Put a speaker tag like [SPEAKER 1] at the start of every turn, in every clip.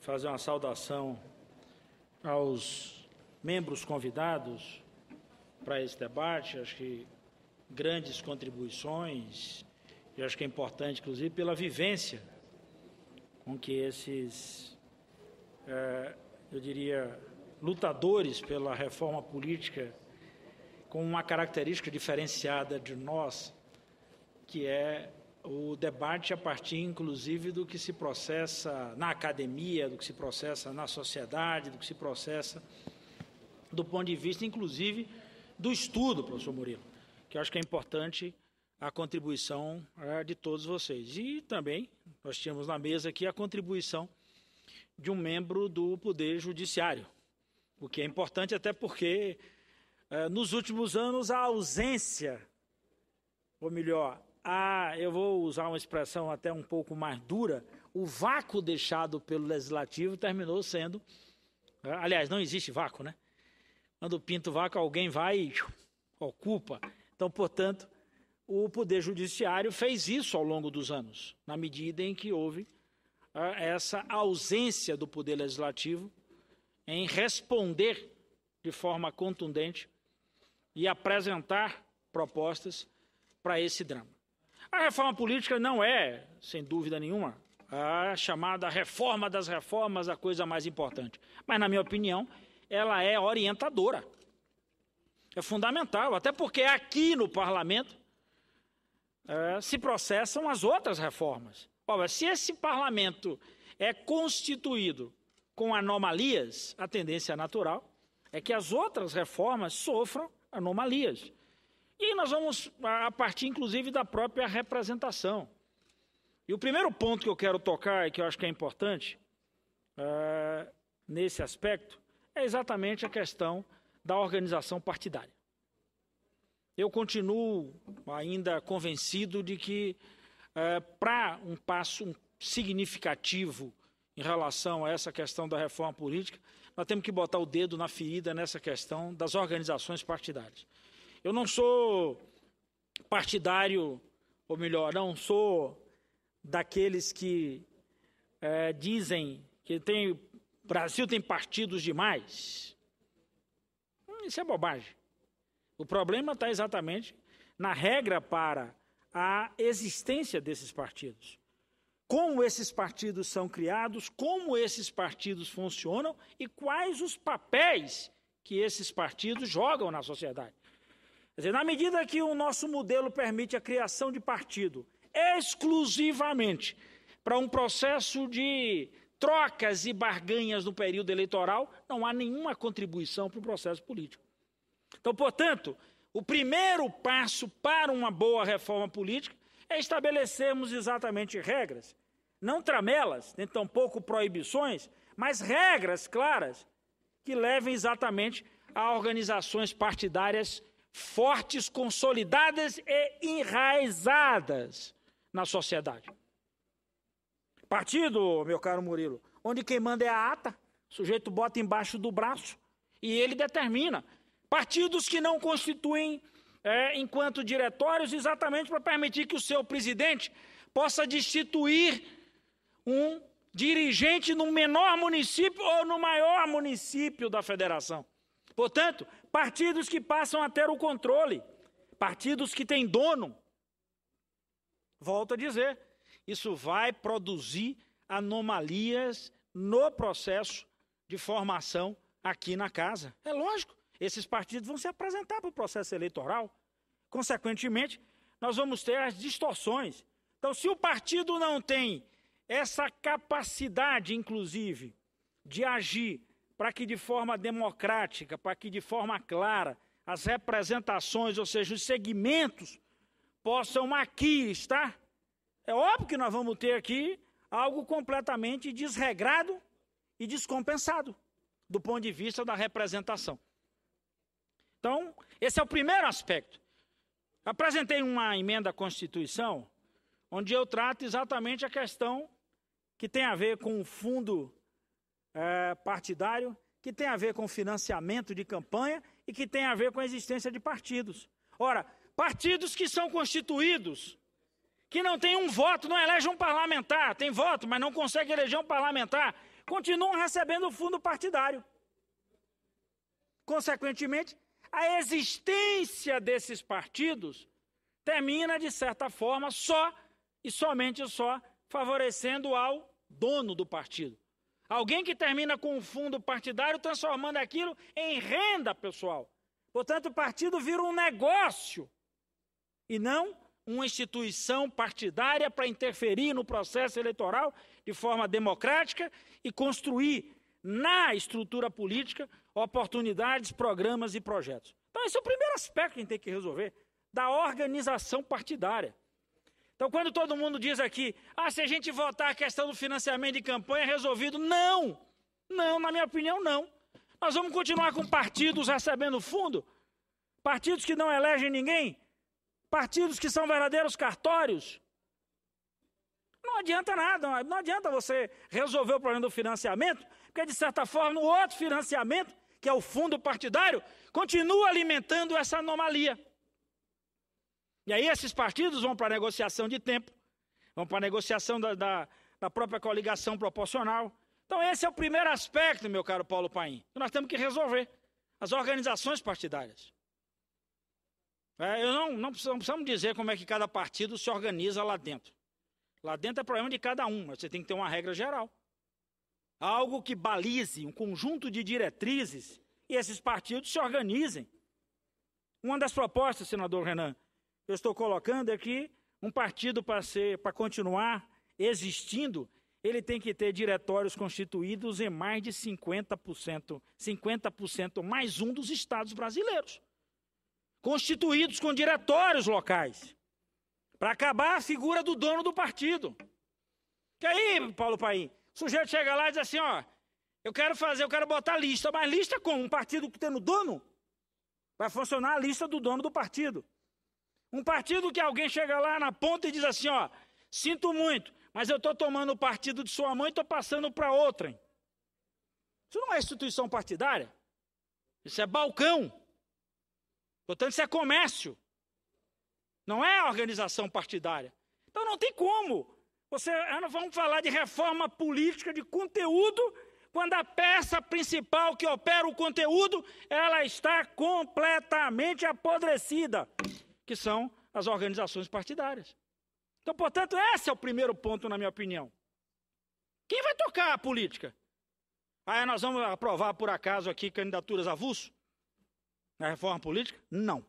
[SPEAKER 1] Fazer uma saudação aos membros convidados para esse debate. Acho que grandes contribuições, e acho que é importante, inclusive, pela vivência com que esses, eu diria, lutadores pela reforma política, com uma característica diferenciada de nós, que é o debate a partir, inclusive, do que se processa na academia, do que se processa na sociedade, do que se processa do ponto de vista, inclusive, do estudo, professor Murilo, que eu acho que é importante a contribuição de todos vocês. E também, nós tínhamos na mesa aqui a contribuição de um membro do Poder Judiciário, o que é importante até porque, nos últimos anos, a ausência, ou melhor, eu vou usar uma expressão até um pouco mais dura, o vácuo deixado pelo Legislativo terminou sendo... Aliás, não existe vácuo, né? Quando pinta o vácuo, alguém vai e ocupa. Então, portanto, o Poder Judiciário fez isso ao longo dos anos, na medida em que houve essa ausência do Poder Legislativo em responder de forma contundente e apresentar propostas para esse drama. A reforma política não é, sem dúvida nenhuma, a chamada reforma das reformas, a coisa mais importante. Mas, na minha opinião, ela é orientadora. É fundamental, até porque aqui no Parlamento se processam as outras reformas. Ora, se esse Parlamento é constituído com anomalias, a tendência natural é que as outras reformas sofram anomalias. E nós vamos a partir, inclusive, da própria representação. E o primeiro ponto que eu quero tocar, e que eu acho que é importante, nesse aspecto, é exatamente a questão da organização partidária. Eu continuo ainda convencido de que, para um passo significativo em relação a essa questão da reforma política, nós temos que botar o dedo na ferida nessa questão das organizações partidárias. Eu não sou partidário, ou melhor, não sou daqueles que dizem que o Brasil tem partidos demais. Isso é bobagem. O problema está exatamente na regra para a existência desses partidos. Como esses partidos são criados, como esses partidos funcionam e quais os papéis que esses partidos jogam na sociedade. Quer dizer, na medida que o nosso modelo permite a criação de partido exclusivamente para um processo de trocas e barganhas no período eleitoral, não há nenhuma contribuição para o processo político. Então, portanto, o primeiro passo para uma boa reforma política é estabelecermos exatamente regras, não tramelas, nem tampouco proibições, mas regras claras que levem exatamente a organizações partidárias fortes, consolidadas e enraizadas na sociedade. Partido, meu caro Murilo, onde quem manda é a ata, o sujeito bota embaixo do braço e ele determina. Partidos que não constituem, enquanto diretórios, exatamente para permitir que o seu presidente possa destituir um dirigente no menor município ou no maior município da federação. Portanto, partidos que passam a ter o controle, partidos que têm dono. Volto a dizer, isso vai produzir anomalias no processo de formação aqui na casa. É lógico, esses partidos vão se apresentar para o processo eleitoral. Consequentemente, nós vamos ter as distorções. Então, se o partido não tem essa capacidade, inclusive, de agir para que de forma democrática, para que de forma clara, as representações, ou seja, os segmentos, possam aqui estar, é óbvio que nós vamos ter aqui algo completamente desregrado e descompensado, do ponto de vista da representação. Então, esse é o primeiro aspecto. Apresentei uma emenda à Constituição, onde eu trato exatamente a questão que tem a ver com o fundo partidário, que tem a ver com financiamento de campanha e que tem a ver com a existência de partidos. Ora, partidos que são constituídos, que não têm um voto, não elegem um parlamentar, tem voto, mas não consegue eleger um parlamentar. continuam recebendo o fundo partidário. Consequentemente, a existência desses partidos termina, de certa forma, só e somente só favorecendo ao dono do partido. Alguém que termina com um fundo partidário transformando aquilo em renda pessoal. Portanto, o partido vira um negócio e não uma instituição partidária para interferir no processo eleitoral de forma democrática e construir na estrutura política oportunidades, programas e projetos. Então, esse é o primeiro aspecto que a gente tem que resolver, da organização partidária. Então, quando todo mundo diz aqui, se a gente votar a questão do financiamento de campanha é resolvido, não, na minha opinião, não. Nós vamos continuar com partidos recebendo fundo, partidos que não elegem ninguém, partidos que são verdadeiros cartórios. Não adianta nada, não adianta você resolver o problema do financiamento, porque, de certa forma, o outro financiamento, que é o fundo partidário, continua alimentando essa anomalia. E aí esses partidos vão para a negociação de tempo, vão para a negociação da própria coligação proporcional. Então esse é o primeiro aspecto, meu caro Paulo Paim, que nós temos que resolver, as organizações partidárias. Não precisamos dizer como é que cada partido se organiza lá dentro. Lá dentro é problema de cada um, mas você tem que ter uma regra geral. Algo que balize um conjunto de diretrizes e esses partidos se organizem. Uma das propostas, senador Renan, que eu estou colocando é que um partido, para continuar existindo, ele tem que ter diretórios constituídos em mais de 50% mais um dos estados brasileiros. Constituídos com diretórios locais, para acabar a figura do dono do partido. Que aí, Paulo Paim, o sujeito chega lá e diz assim, eu quero botar lista, mas lista como? Um partido que tem no dono? Vai funcionar a lista do dono do partido. Um partido que alguém chega lá na ponta e diz assim, sinto muito, mas eu estou tomando o partido de sua mãe e estou passando para outrem. Isso não é instituição partidária. Isso é balcão. Portanto, isso é comércio. Não é organização partidária. Então não tem como. Vamos falar de reforma política de conteúdo, quando a peça principal que opera o conteúdo, ela está completamente apodrecida, que são as organizações partidárias. Então, portanto, esse é o primeiro ponto, na minha opinião. Quem vai tocar a política? Nós vamos aprovar, por acaso, aqui candidaturas avulso na reforma política? Não.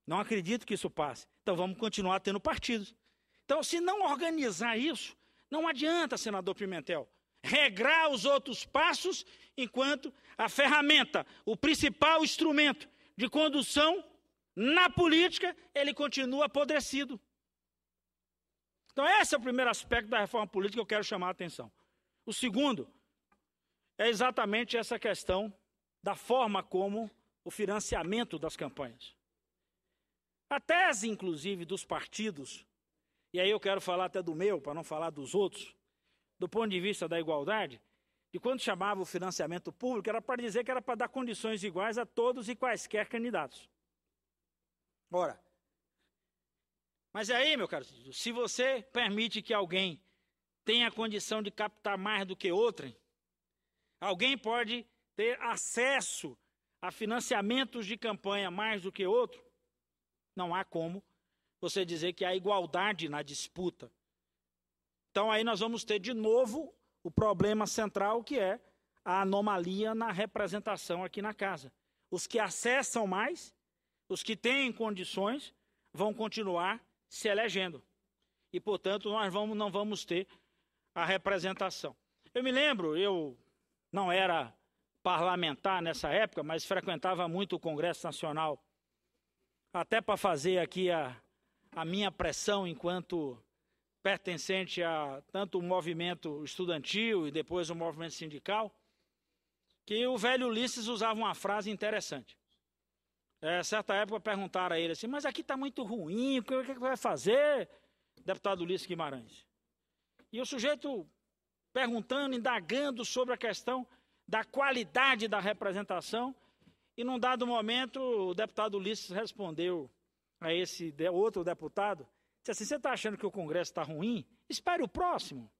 [SPEAKER 1] Não acredito que isso passe. Então, vamos continuar tendo partidos. Então, se não organizar isso, não adianta, senador Pimentel, regrar os outros passos, enquanto a ferramenta, o principal instrumento de condução na política, ele continua apodrecido. Então, esse é o primeiro aspecto da reforma política que eu quero chamar a atenção. O segundo é exatamente essa questão da forma como o financiamento das campanhas. A tese, inclusive, dos partidos, e aí eu quero falar até do meu, para não falar dos outros, do ponto de vista da igualdade, de quando chamava o financiamento público, era para dizer que era para dar condições iguais a todos e quaisquer candidatos. Ora, mas aí, meu caro, se você permite que alguém tenha a condição de captar mais do que outrem, alguém pode ter acesso a financiamentos de campanha mais do que outro, não há como você dizer que há igualdade na disputa. Então aí nós vamos ter de novo o problema central, que é a anomalia na representação aqui na casa. Os que acessam mais, os que têm condições, vão continuar se elegendo. E, portanto, nós não vamos ter a representação. Eu me lembro, eu não era parlamentar nessa época, mas frequentava muito o Congresso Nacional, até para fazer aqui a minha pressão enquanto pertencente a tanto o movimento estudantil e depois o movimento sindical, que o velho Ulisses usava uma frase interessante. Certa época perguntaram a ele assim, mas aqui está muito ruim, o que vai fazer, deputado Ulisses Guimarães? E o sujeito perguntando, indagando sobre a questão da qualidade da representação, e num dado momento o deputado Ulisses respondeu a esse outro deputado, disse assim, você está achando que o Congresso está ruim? Espere o próximo.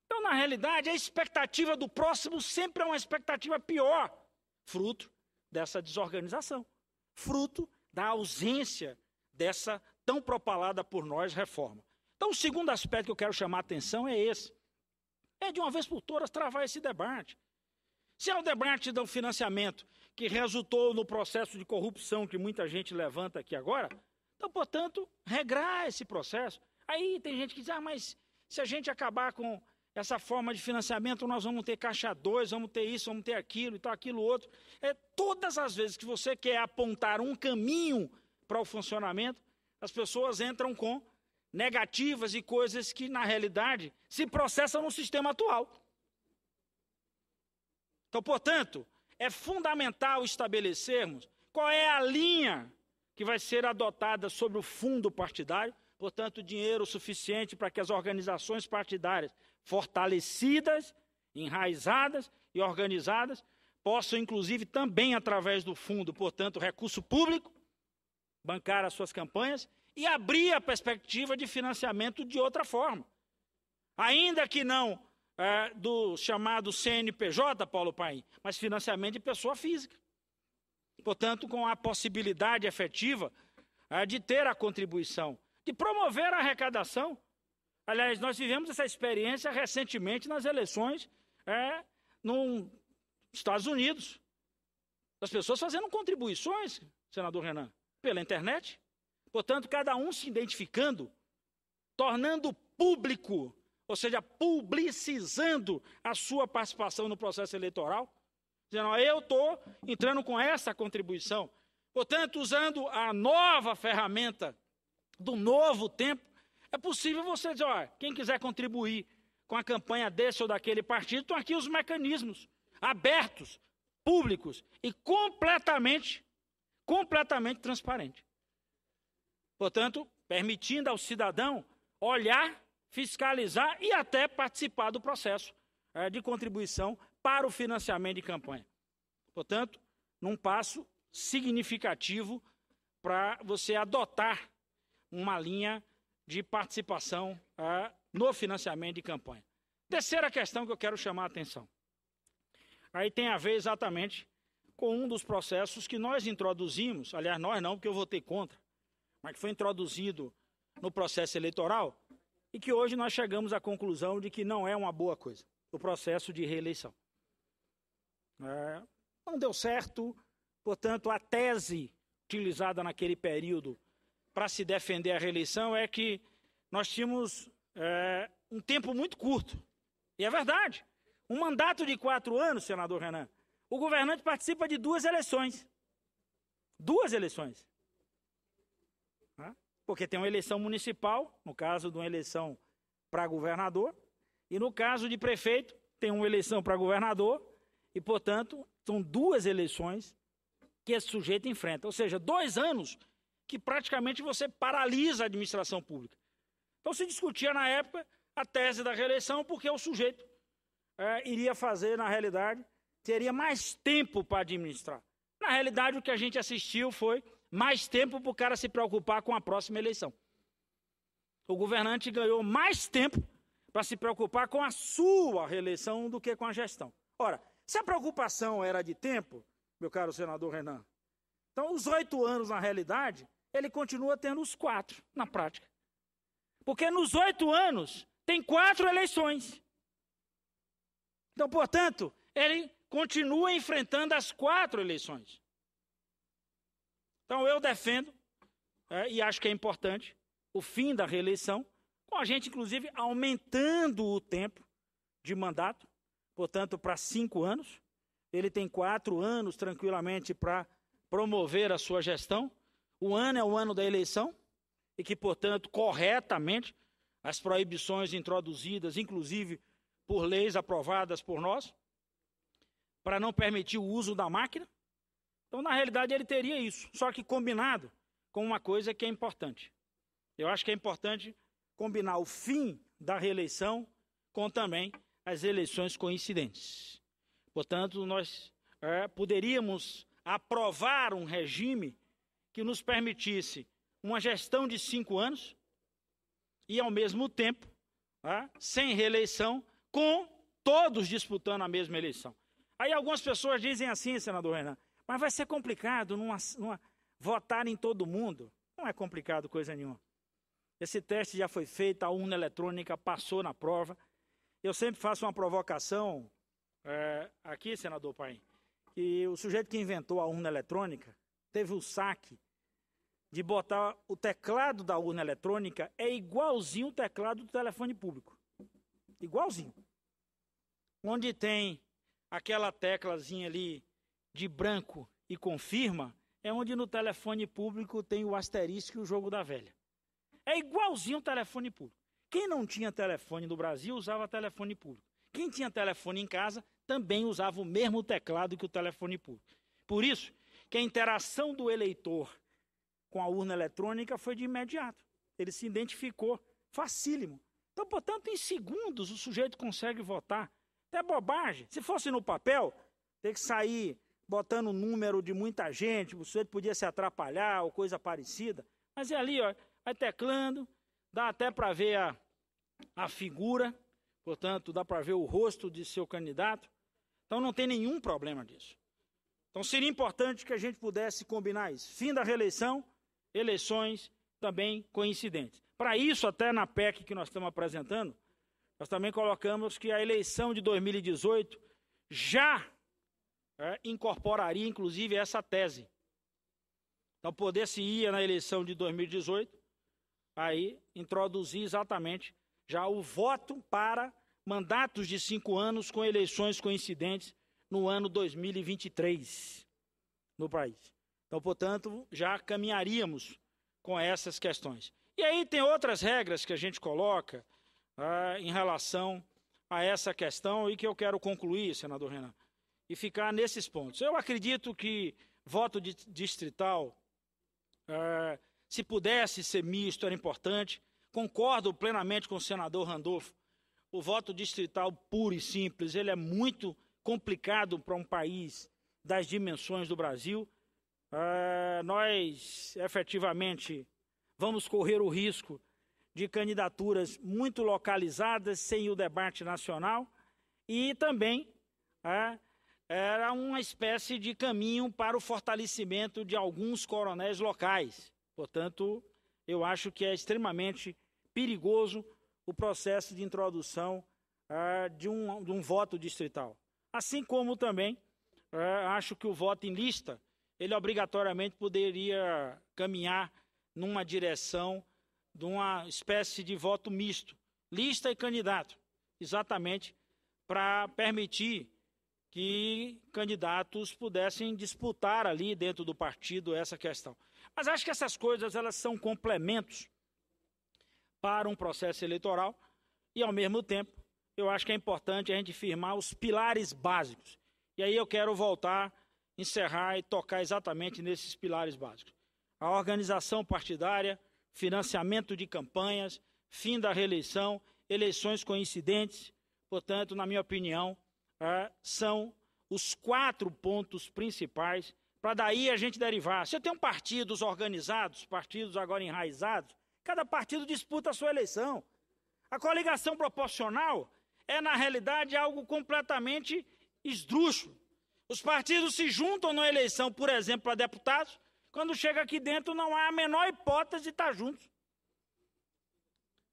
[SPEAKER 1] Então, na na realidade, a expectativa do próximo sempre é uma expectativa pior, fruto dessa desorganização, fruto da ausência dessa tão propalada por nós reforma. Então, o segundo aspecto que eu quero chamar a atenção é esse. É, de uma vez por todas, travar esse debate. Se é o debate do financiamento que resultou no processo de corrupção que muita gente levanta aqui agora, então, portanto, regrar esse processo. Aí tem gente que diz, mas se a gente acabar com essa forma de financiamento, nós vamos ter caixa 2, vamos ter isso, vamos ter aquilo e tal, aquilo outro. Todas as vezes que você quer apontar um caminho para o funcionamento, as pessoas entram com negativas e coisas que, na realidade, se processam no sistema atual. Então, portanto, é fundamental estabelecermos qual é a linha que vai ser adotada sobre o fundo partidário, portanto, dinheiro suficiente para que as organizações partidárias fortalecidas, enraizadas e organizadas possam, inclusive, também através do fundo, portanto, recurso público, bancar as suas campanhas e abrir a perspectiva de financiamento de outra forma. Ainda que não do chamado CNPJ, Paulo Paim, mas financiamento de pessoa física. Portanto, com a possibilidade efetiva de ter a contribuição, de promover a arrecadação. Aliás, nós vivemos essa experiência recentemente nas eleições nos Estados Unidos. As pessoas fazendo contribuições, senador Renan, pela internet. Portanto, cada um se identificando, tornando público, ou seja, publicizando a sua participação no processo eleitoral, dizendo, eu estou entrando com essa contribuição. Portanto, usando a nova ferramenta do novo tempo, é possível você dizer, quem quiser contribuir com a campanha desse ou daquele partido, estão aqui os mecanismos abertos, públicos e completamente transparentes. Portanto, permitindo ao cidadão olhar, fiscalizar e até participar do processo de contribuição para o financiamento de campanha. Portanto, num passo significativo para você adotar uma linha de participação no financiamento de campanha. Terceira questão que eu quero chamar a atenção. Aí tem a ver exatamente com um dos processos que nós introduzimos, aliás, nós não, porque eu votei contra, mas que foi introduzido no processo eleitoral e que hoje nós chegamos à conclusão de que não é uma boa coisa, o processo de reeleição. Não deu certo, portanto, a tese utilizada naquele período para se defender a reeleição é que nós tínhamos um tempo muito curto. E é verdade. Um mandato de 4 anos, senador Renan, o governante participa de 2 eleições. 2 eleições. Porque tem uma eleição municipal, no caso de uma eleição para governador, e no caso de prefeito, tem uma eleição para governador, e, portanto, são 2 eleições que esse sujeito enfrenta. Ou seja, 2 anos que praticamente você paralisa a administração pública. Então se discutia na época a tese da reeleição porque o sujeito iria fazer, na realidade, teria mais tempo para administrar. Na realidade, o que a gente assistiu foi mais tempo para o cara se preocupar com a próxima eleição. O governante ganhou mais tempo para se preocupar com a sua reeleição do que com a gestão. Ora, se a preocupação era de tempo, meu caro senador Renan, então os 8 anos, na realidade, ele continua tendo os 4 na prática. Porque nos 8 anos tem 4 eleições. Então, portanto, ele continua enfrentando as 4 eleições. Então, eu defendo, e acho que é importante, o fim da reeleição, com a gente, inclusive, aumentando o tempo de mandato, portanto, para 5 anos. Ele tem 4 anos, tranquilamente, para promover a sua gestão. O ano é o ano da eleição, e que, portanto, corretamente, as proibições introduzidas, inclusive por leis aprovadas por nós, para não permitir o uso da máquina. Então, na realidade, ele teria isso, só que combinado com uma coisa que é importante. Eu acho que é importante combinar o fim da reeleição com também as eleições coincidentes. Portanto, nós poderíamos aprovar um regime que nos permitisse uma gestão de 5 anos e, ao mesmo tempo, sem reeleição, com todos disputando a mesma eleição. Aí algumas pessoas dizem assim, senador Renan, mas vai ser complicado votar em todo mundo. Não é complicado coisa nenhuma. Esse teste já foi feito, a urna eletrônica passou na prova. Eu sempre faço uma provocação aqui, senador Paim, que o sujeito que inventou a urna eletrônica teve o saque de botar o teclado da urna eletrônica igualzinho o teclado do telefone público. Igualzinho. Onde tem aquela teclazinha ali de branco e confirma, é onde no telefone público tem o asterisco e o jogo da velha. É igualzinho o telefone público. Quem não tinha telefone no Brasil usava telefone público. Quem tinha telefone em casa também usava o mesmo teclado que o telefone público. Por isso que a interação do eleitor com a urna eletrônica foi de imediato. Ele se identificou, facílimo. Então, portanto, em segundos o sujeito consegue votar. É bobagem. Se fosse no papel, ter que sair botando o número de muita gente, o sujeito podia se atrapalhar ou coisa parecida. Mas é ali, ó, vai teclando, dá até para ver a figura, portanto, dá para ver o rosto de seu candidato. Então, não tem nenhum problema disso. Então, seria importante que a gente pudesse combinar isso. Fim da reeleição, eleições também coincidentes. Para isso, até na PEC que nós estamos apresentando, nós também colocamos que a eleição de 2018 já incorporaria, inclusive, essa tese. Então, poder-se ir na eleição de 2018, aí introduzir exatamente já o voto para mandatos de 5 anos com eleições coincidentes no ano 2023 no país. Então, portanto, já caminharíamos com essas questões. E aí tem outras regras que a gente coloca em relação a essa questão e que eu quero concluir, senador Renan, e ficar nesses pontos. Eu acredito que voto distrital, se pudesse ser misto, era importante. Concordo plenamente com o senador Randolfo. O voto distrital puro e simples, ele é muito complicado para um país das dimensões do Brasil. Nós, efetivamente, vamos correr o risco de candidaturas muito localizadas, sem o debate nacional, e também era uma espécie de caminho para o fortalecimento de alguns coronéis locais. Portanto, eu acho que é extremamente perigoso o processo de introdução de um voto distrital. Assim como também acho que o voto em lista, ele obrigatoriamente poderia caminhar numa direção de uma espécie de voto misto, lista e candidato, exatamente para permitir que candidatos pudessem disputar ali dentro do partido essa questão. Mas acho que essas coisas elas são complementos para um processo eleitoral e, ao mesmo tempo, eu acho que é importante a gente firmar os pilares básicos. E aí eu quero voltar, encerrar e tocar exatamente nesses pilares básicos. A organização partidária, financiamento de campanhas, fim da reeleição, eleições coincidentes. Portanto, na minha opinião, são os 4 pontos principais para daí a gente derivar. Se eu tenho partidos organizados, partidos agora enraizados, cada partido disputa a sua eleição. A coligação proporcional é, na realidade, algo completamente esdrúxulo. Os partidos se juntam na eleição, por exemplo, para deputados, quando chega aqui dentro não há a menor hipótese de estar juntos.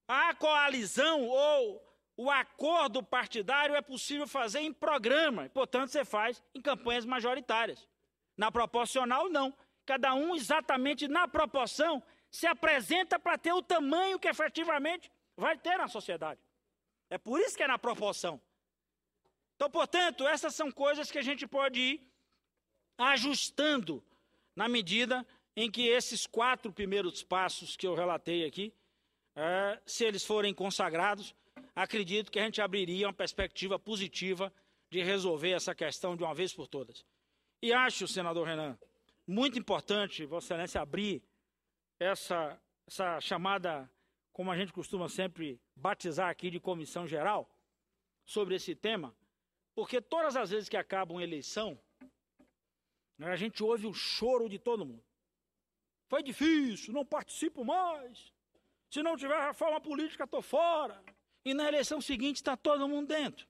[SPEAKER 1] A coalizão ou o acordo partidário é possível fazer em programa, portanto, você faz em campanhas majoritárias. Na proporcional, não. Cada um, exatamente na proporção, se apresenta para ter o tamanho que efetivamente vai ter na sociedade. É por isso que é na proporção. Então, portanto, essas são coisas que a gente pode ir ajustando na medida em que esses 4 primeiros passos que eu relatei aqui, se eles forem consagrados, acredito que a gente abriria uma perspectiva positiva de resolver essa questão de uma vez por todas. E acho, senador Renan, muito importante, Vossa Excelência, abrir essa chamada, como a gente costuma sempre batizar aqui, de comissão geral, sobre esse tema, porque todas as vezes que acaba uma eleição, a gente ouve o choro de todo mundo. Foi difícil, não participo mais. Se não tiver reforma política, estou fora. E na eleição seguinte está todo mundo dentro.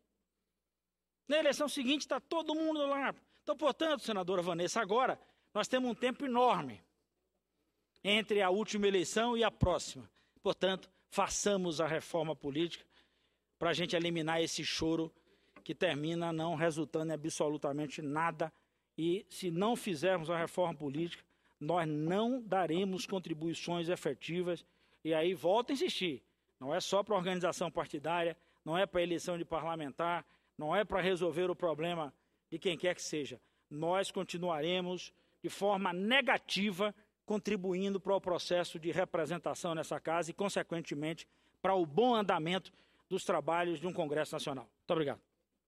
[SPEAKER 1] Na eleição seguinte está todo mundo lá. Então, portanto, senadora Vanessa, agora nós temos um tempo enorme entre a última eleição e a próxima. Portanto, façamos a reforma política para a gente eliminar esse choro que termina não resultando em absolutamente nada. E se não fizermos a reforma política, nós não daremos contribuições efetivas. E aí, volto a insistir, não é só para a organização partidária, não é para a eleição de parlamentar, não é para resolver o problema de quem quer que seja. Nós continuaremos de forma negativa contribuindo para o processo de representação nessa casa e, consequentemente, para o bom andamento dos trabalhos de um Congresso Nacional. Muito obrigado.